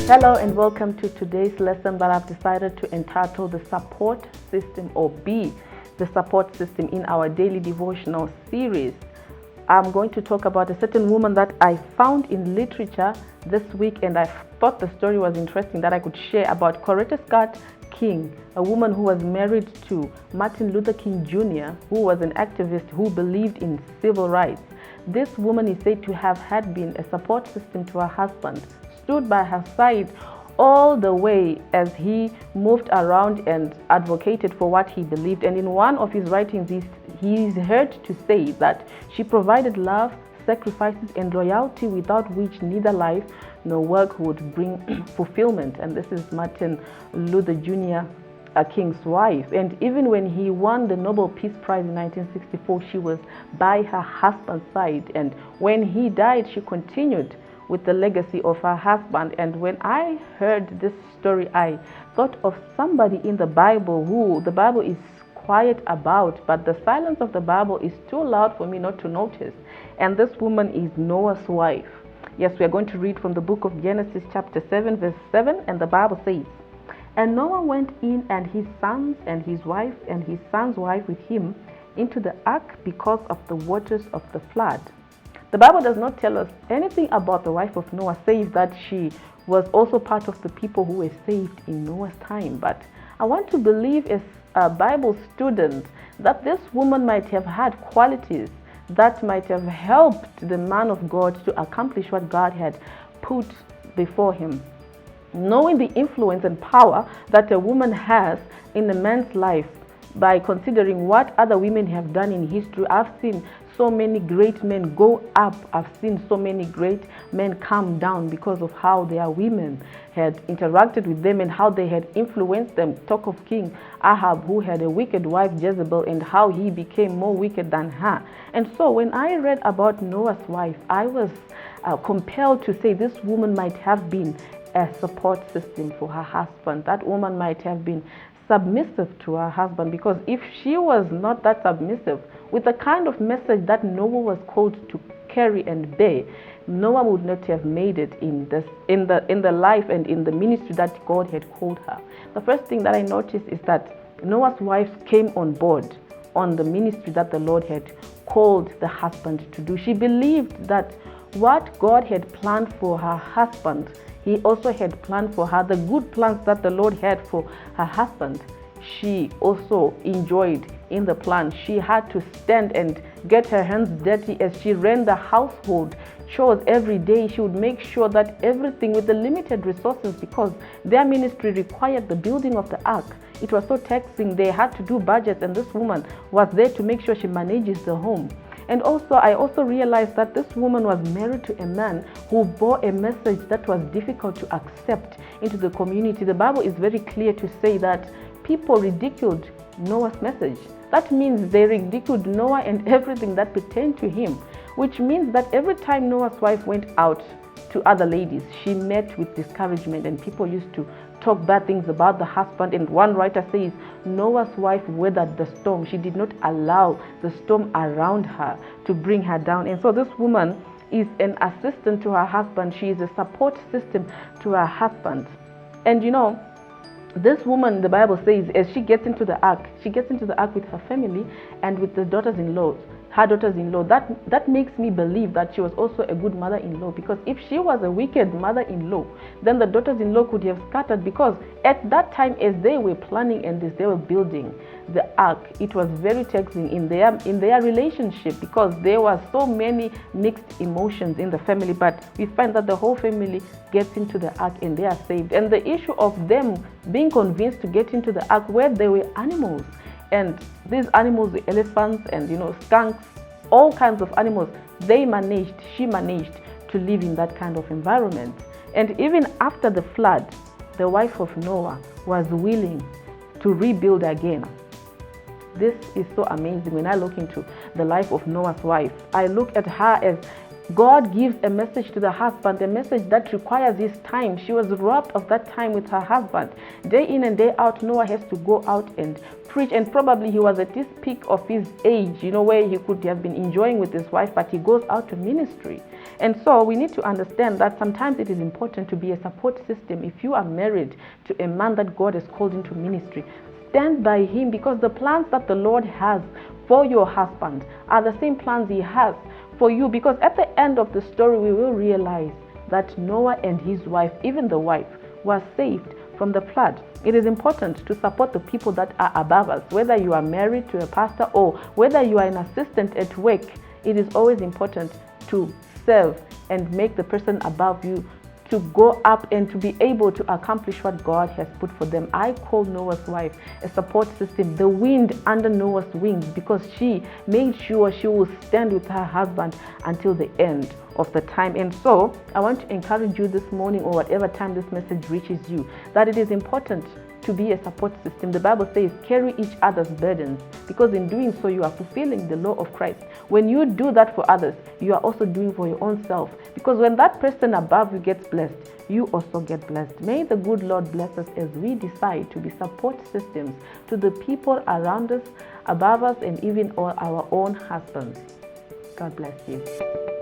Hello and welcome to today's lesson that I've decided to entitle the support system, or be the support system in our daily devotional series. I'm going to talk about a certain woman that I found in literature this week, and I thought the story was interesting that I could share about Coretta Scott King, a woman who was married to Martin Luther King Jr., who was an activist who believed in civil rights. This woman is said to have had been a support system to her husband, stood by her side all the way as he moved around and advocated for what he believed. And in one of his writings, he's heard to say that she provided love, sacrifices, and loyalty without which neither life nor work would bring fulfillment. And this is Martin Luther Jr. King's wife. And even when he won the Nobel Peace Prize in 1964, she was by her husband's side. And when he died, she continued with the legacy of her husband. And when I heard this story, I thought of somebody in the Bible who the Bible is quiet about, but the silence of the Bible is too loud for me not to notice. And this woman is Noah's wife. Yes, we are going to read from the book of Genesis chapter 7 verse 7, and the Bible says, "And Noah went in, and his sons and his wife and his son's wife with him, into the ark because of the waters of the flood." The Bible does not tell us anything about the wife of Noah, save that she was also part of the people who were saved in Noah's time. But I want to believe, as a Bible student, that this woman might have had qualities that might have helped the man of God to accomplish what God had put before him. Knowing the influence and power that a woman has in a man's life, by considering what other women have done in history, I've seen so many great men go up. I've seen so many great men come down because of how their women had interacted with them and how they had influenced them. Talk of King Ahab, who had a wicked wife Jezebel, and how he became more wicked than her. And so when I read about Noah's wife, I was compelled to say this woman might have been a support system for her husband. That woman might have been submissive to her husband, because if she was not that submissive with the kind of message that Noah was called to carry and bear, Noah would not have made it in the life and in the ministry that God had called her. The first thing that I noticed is that Noah's wife came on board on the ministry that the Lord had called the husband to do. She believed that what God had planned for her husband, He also had planned for her. The good plans that the Lord had for her husband, she also enjoyed in the plan. She had to stand and get her hands dirty as she ran the household chores every day. She would make sure that everything, with the limited resources, because their ministry required the building of the ark, it was so taxing, they had to do budgets, and this woman was there to make sure she manages the home. And also, I also realized that this woman was married to a man who bore a message that was difficult to accept into the community. The Bible is very clear to say that people ridiculed Noah's message. That means they ridiculed Noah and everything that pertained to him, which means that every time Noah's wife went out to other ladies, she met with discouragement, and people used to talk bad things about the husband. And one writer says Noah's wife weathered the storm. She did not allow the storm around her to bring her down. And so this woman is an assistant to her husband. She is a support system to her husband. And you know, this woman, the Bible says, as she gets into the ark, with her family and with the daughters-in-law. Her daughters-in-law, that makes me believe that she was also a good mother-in-law, because if she was a wicked mother-in-law, then the daughters-in-law could have scattered, because at that time, as they were planning and as they were building the ark, it was very taxing in their relationship, because there were so many mixed emotions in the family. But we find that the whole family gets into the ark and they are saved. And the issue of them being convinced to get into the ark, where there were animals, and these animals, the elephants and skunks, all kinds of animals, she managed to live in that kind of environment. And even after the flood, the wife of Noah was willing to rebuild again. This is so amazing. When I look into the life of Noah's wife, I look at her as God gives a message to the husband, a message that requires his time. She was robbed of that time with her husband. Day in and day out, Noah has to go out and preach, and probably he was at this peak of his age, where he could have been enjoying with his wife, but he goes out to ministry. And so we need to understand that sometimes it is important to be a support system. If you are married to a man that God has called into ministry, stand by him, because the plans that the Lord has for your husband are the same plans he has for you. Because at the end of the story, we will realize that Noah and his wife, even the wife, was saved from the flood. It is important to support the people that are above us, whether you are married to a pastor or whether you are an assistant at work. It is always important to serve and make the person above you to go up and to be able to accomplish what God has put for them. I call Noah's wife a support system, the wind under Noah's wings, because she made sure she will stand with her husband until the end of the time. And so I want to encourage you this morning, or whatever time this message reaches you, that it is important to be a support system. The Bible says, carry each other's burdens, because in doing so, you are fulfilling the law of Christ. When you do that for others, you are also doing for your own self, because when that person above you gets blessed, you also get blessed. May the good Lord bless us as we decide to be support systems to the people around us, above us, and even all our own husbands. God bless you.